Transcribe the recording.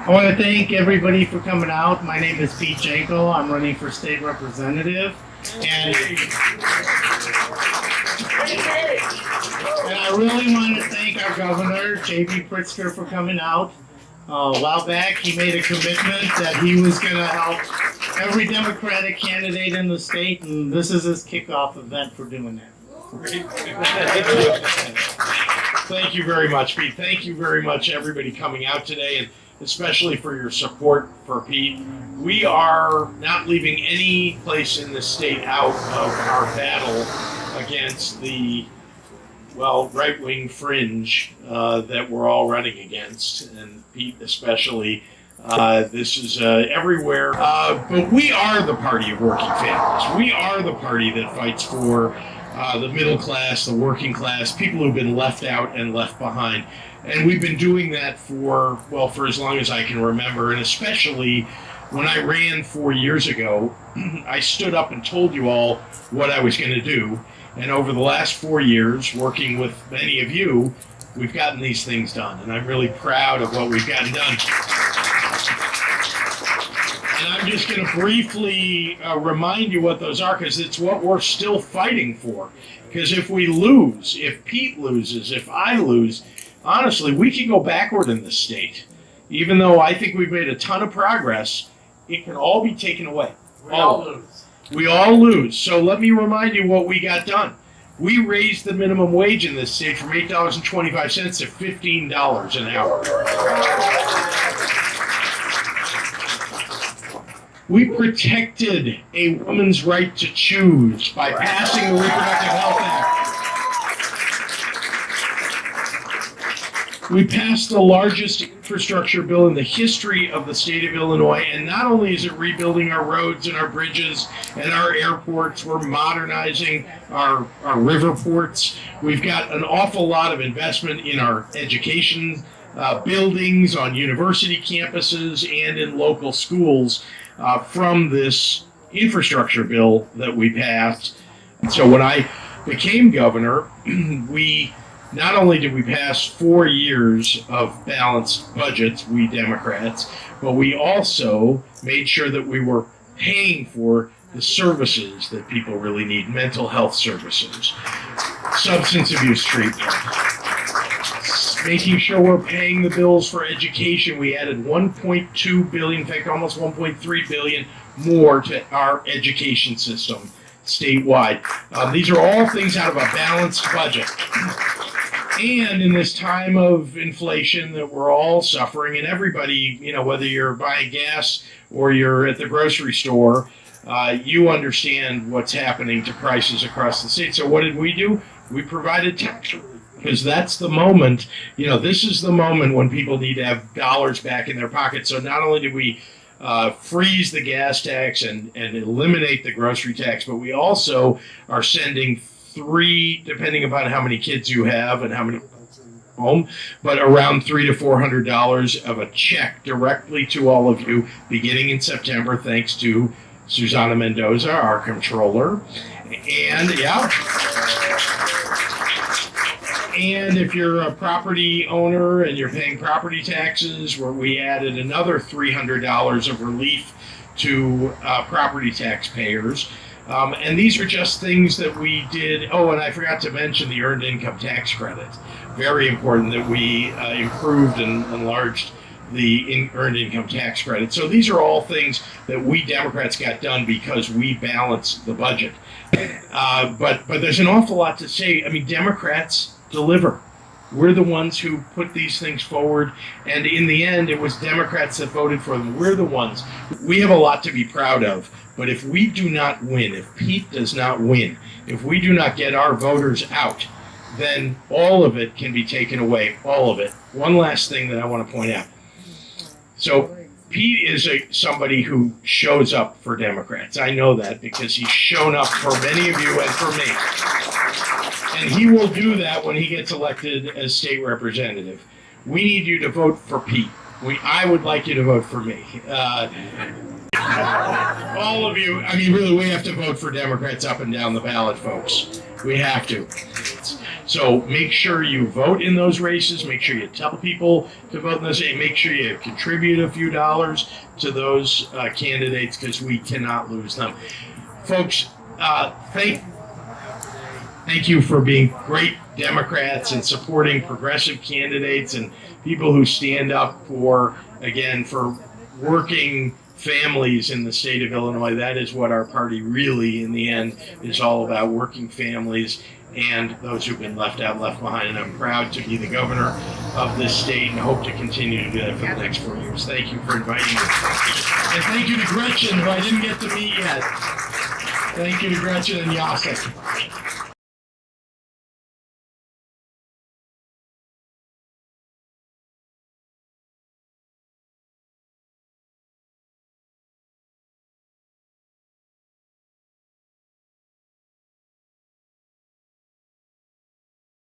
I want to thank everybody for coming out. My name is Pete Janko. I'm running for state representative. And I really want to thank our governor, J.B. Pritzker, for coming out. A while back, he made a commitment that he was going to help every Democratic candidate in the state, and this is his kickoff event for doing that. Thank you very much, Pete. Thank you very much, everybody coming out today, and especially for your support for Pete. We are not leaving any place in the state out of our battle against the, well, right-wing fringe that we're all running against, and Pete especially. This is everywhere. But we are the party of working families. We are the party that fights for the middle class, the working class, people who've been left out and left behind. And we've been doing that for as long as I can remember, and especially when I ran 4 years ago, I stood up and told you all what I was going to do. And over the last 4 years, working with many of you, we've gotten these things done. And I'm really proud of what we've gotten done. And I'm just going to briefly remind you what those are, because it's what we're still fighting for. Because if we lose, if Pete loses, if I lose, honestly, we can go backward in this state. Even though I think we've made a ton of progress, it can all be taken away. We all lose. We all lose. So let me remind you what we got done. We raised the minimum wage in this state from $8.25 to $15 an hour. We protected a woman's right to choose by passing the Reproductive Health Act. We passed the largest infrastructure bill in the history of the state of Illinois, and not only is it rebuilding our roads and our bridges and our airports, we're modernizing our river ports. We've got an awful lot of investment in our education buildings, on university campuses, and in local schools from this infrastructure bill that we passed. So when I became governor, not only did we pass 4 years of balanced budgets, we Democrats, but we also made sure that we were paying for the services that people really need, mental health services, substance abuse treatment, making sure we're paying the bills for education. We added $1.2 billion, in fact, almost $1.3 billion more to our education system statewide. These are all things out of a balanced budget. And in this time of inflation that we're all suffering, and everybody, whether you're buying gas or you're at the grocery store, you understand what's happening to prices across the state. So what did we do? We provided tax relief, because that's the moment, this is the moment when people need to have dollars back in their pockets. So not only did we freeze the gas tax and eliminate the grocery tax, but we also are sending depending upon how many kids you have and how many home, but around $300 to $400 of a check directly to all of you beginning in September, thanks to Susana Mendoza, our controller. And if you're a property owner and you're paying property taxes, where we added another $300 of relief to property taxpayers. And these are just things that we did. Oh, and I forgot to mention the earned income tax credit. Very important that we improved and enlarged the earned income tax credit. So these are all things that we Democrats got done because we balanced the budget. But there's an awful lot to say. I mean, Democrats deliver. We're the ones who put these things forward, and in the end, it was Democrats that voted for them. We're the ones. We have a lot to be proud of, but if we do not win, if Pete does not win, if we do not get our voters out, then all of it can be taken away, all of it. One last thing that I want to point out. So Pete is somebody who shows up for Democrats. I know that because he's shown up for many of you and for me. And he will do that when he gets elected as state representative. We need you to vote for Pete. I would like you to vote for me. All of you, really, we have to vote for Democrats up and down the ballot, folks. We have to. So make sure you vote in those races. Make sure you tell people to vote in those. And make sure you contribute a few dollars to those candidates, because we cannot lose them. Folks, thank you for being great Democrats and supporting progressive candidates and people who stand up for working families in the state of Illinois. That is what our party really, in the end, is all about: working families and those who've been left out, left behind. And I'm proud to be the governor of this state and hope to continue to do that for the next 4 years. Thank you for inviting me. And thank you to Gretchen, who I didn't get to meet yet. Thank you to Gretchen and Jacek.